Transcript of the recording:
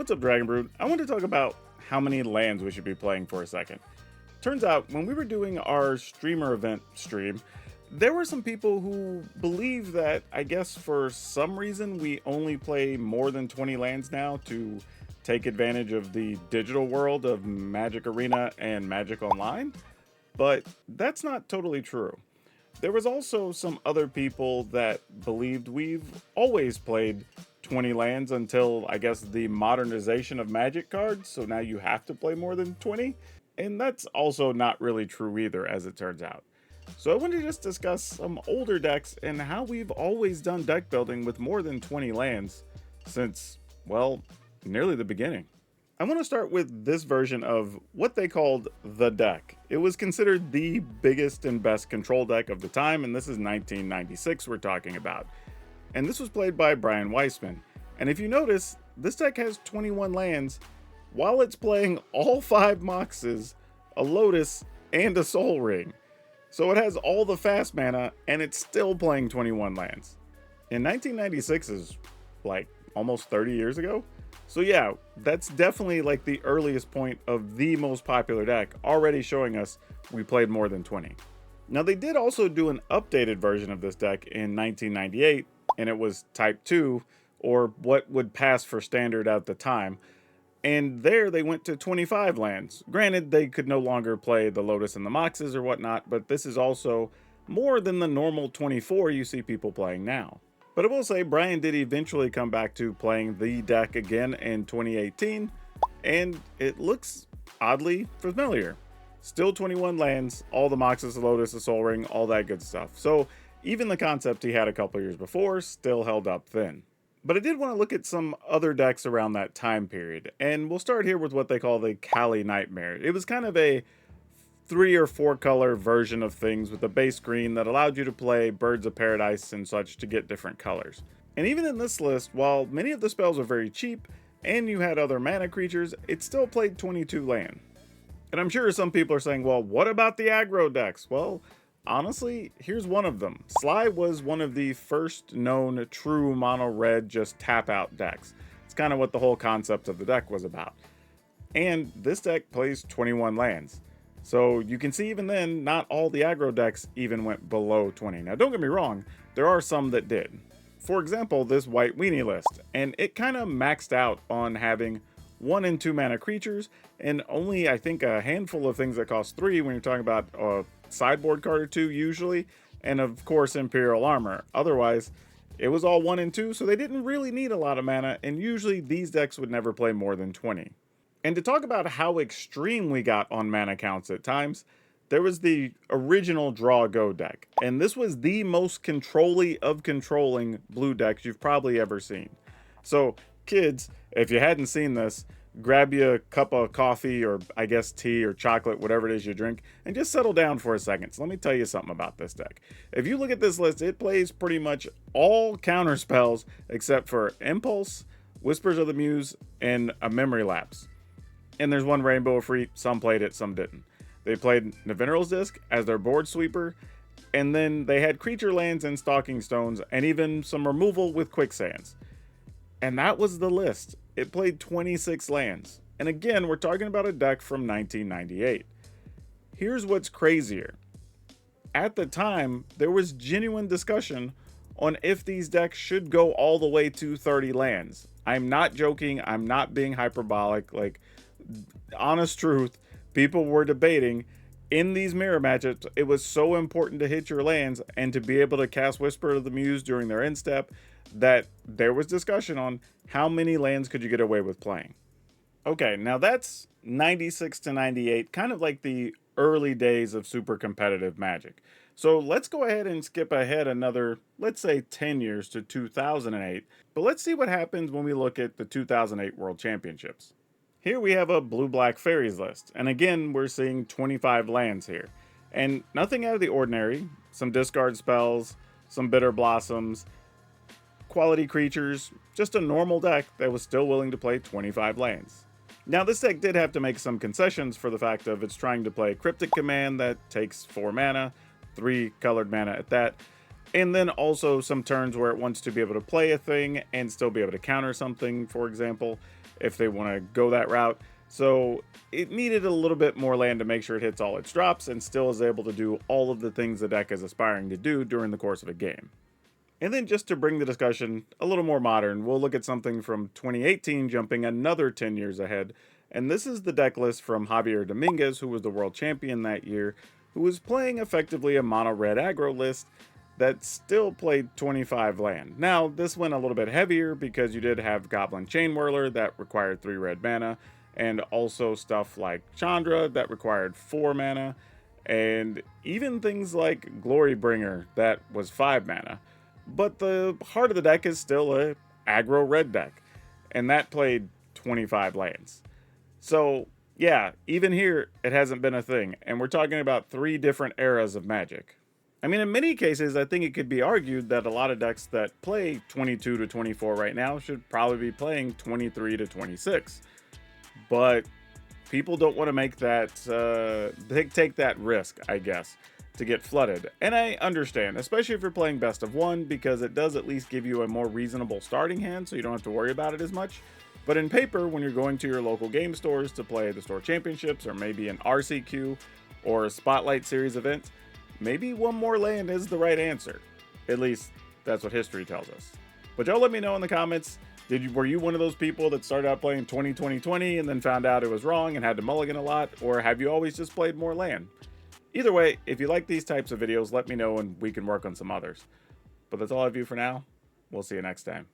What's up, Dragon Brood? I want to talk about how many lands we should be playing for a second. Turns out, when we were doing our streamer event stream, there were some people who believe that, I guess for some reason, we only play more than 20 lands now to take advantage of the digital world of Magic Arena and Magic Online, but that's not totally true. There was also some other people that believed we've always played 20 lands until, I guess, the modernization of Magic cards, so now you have to play more than 20. And that's also not really true either, as it turns out. So I want to just discuss some older decks and how we've always done deck building with more than 20 lands since, well, nearly the beginning. I want to start with this version of what they called the deck. It was considered the biggest and best control deck of the time, and this is 1996 we're talking about. And this was played by Brian Weissman. And if you notice, this deck has 21 lands while it's playing all 5 Moxes, a Lotus, and a Soul Ring. So it has all the fast mana, and it's still playing 21 lands. In 1996 is like almost 30 years ago. So yeah, that's definitely like the earliest point of the most popular deck, already showing us we played more than 20. Now they did also do an updated version of this deck in 1998, and it was Type 2, or what would pass for standard at the time. And there they went to 25 lands. Granted, they could no longer play the Lotus and the Moxes or whatnot, but this is also more than the normal 24 you see people playing now. But I will say, Brian did eventually come back to playing the deck again in 2018, and it looks oddly familiar. Still 21 lands, all the Moxes, the Lotus, the Soul Ring, all that good stuff. So even the concept he had a couple years before still held up then. But I did want to look at some other decks around that time period, and we'll start here with what they call the Kali Nightmare. It was kind of a 3 or 4 color version of things with a base green that allowed you to play Birds of Paradise and such to get different colors. And even in this list, while many of the spells are very cheap and you had other mana creatures, it still played 22 land. And I'm sure some people are saying, well, what about the aggro decks? Well, honestly, here's one of them. Sly was one of the first known true mono red just tap out decks. It's kind of what the whole concept of the deck was about. And this deck plays 21 lands. So you can see even then, not all the aggro decks even went below 20. Now don't get me wrong, there are some that did. For example, this White Weenie list, and it kind of maxed out on having 1 and 2 mana creatures, and only I think a handful of things that cost 3 when you're talking about a sideboard card or 2 usually, and of course Imperial Armor. Otherwise, it was all 1 and 2, so they didn't really need a lot of mana, and usually these decks would never play more than 20. And to talk about how extreme we got on mana counts at times, there was the original Draw Go deck, and this was the most controlly of controlling blue decks you've probably ever seen. So kids, if you hadn't seen this, grab you a cup of coffee or I guess tea or chocolate, whatever it is you drink, and just settle down for a second. So let me tell you something about this deck. If you look at this list, it plays pretty much all counter spells except for Impulse, Whispers of the Muse, and a Memory Lapse. And there's one Rainbow Free, some played it, some didn't. They played Nevinyrral's Disc as their board sweeper, and then they had creature lands and Stalking Stones, and even some removal with Quicksands. And that was the list. It played 26 lands. And again, we're talking about a deck from 1998. Here's what's crazier. At the time, there was genuine discussion on if these decks should go all the way to 30 lands. I'm not joking. I'm not being hyperbolic. Like, honest truth, people were debating in these mirror matchups. It was so important to hit your lands and to be able to cast Whisper of the Muse during their end step that there was discussion on how many lands could you get away with playing. Okay, now that's 96 to 98, kind of like the early days of super competitive Magic. So let's go ahead and skip ahead another, let's say 10 years to 2008, but let's see what happens when we look at the 2008 World Championships. Here we have a blue-black fairies list, and again we're seeing 25 lands here. And nothing out of the ordinary, some discard spells, some bitter blossoms, quality creatures, just a normal deck that was still willing to play 25 lands. Now this deck did have to make some concessions for the fact of it's trying to play Cryptic Command that takes 4 mana, 3 colored mana at that, and then also some turns where it wants to be able to play a thing and still be able to counter something, for example. if they want to go that route. So it needed a little bit more land to make sure it hits all its drops and still is able to do all of the things the deck is aspiring to do during the course of a game. And then just to bring the discussion a little more modern, we'll look at something from 2018 jumping another 10 years ahead. And this is the deck list from Javier Dominguez, who was the world champion that year, who was playing effectively a mono red aggro list that still played 25 land. Now, this went a little bit heavier because you did have Goblin Chain Whirler that required 3 red mana, and also stuff like Chandra that required 4 mana, and even things like Glorybringer that was 5 mana. But the heart of the deck is still a aggro red deck, and that played 25 lands. So yeah, even here, it hasn't been a thing, and we're talking about 3 different eras of Magic. I mean, in many cases, I think it could be argued that a lot of decks that play 22 to 24 right now should probably be playing 23 to 26. But people don't want to make that, take that risk, I guess, to get flooded. And I understand, especially if you're playing best of 1, because it does at least give you a more reasonable starting hand, so you don't have to worry about it as much. But in paper, when you're going to your local game stores to play the store championships, or maybe an RCQ, or a Spotlight Series event, maybe one more land is the right answer. At least, that's what history tells us. But y'all let me know in the comments, were you one of those people that started out playing 20-20-20 and then found out it was wrong and had to mulligan a lot, or have you always just played more land? Either way, if you like these types of videos, let me know and we can work on some others. But that's all I have for now. We'll see you next time.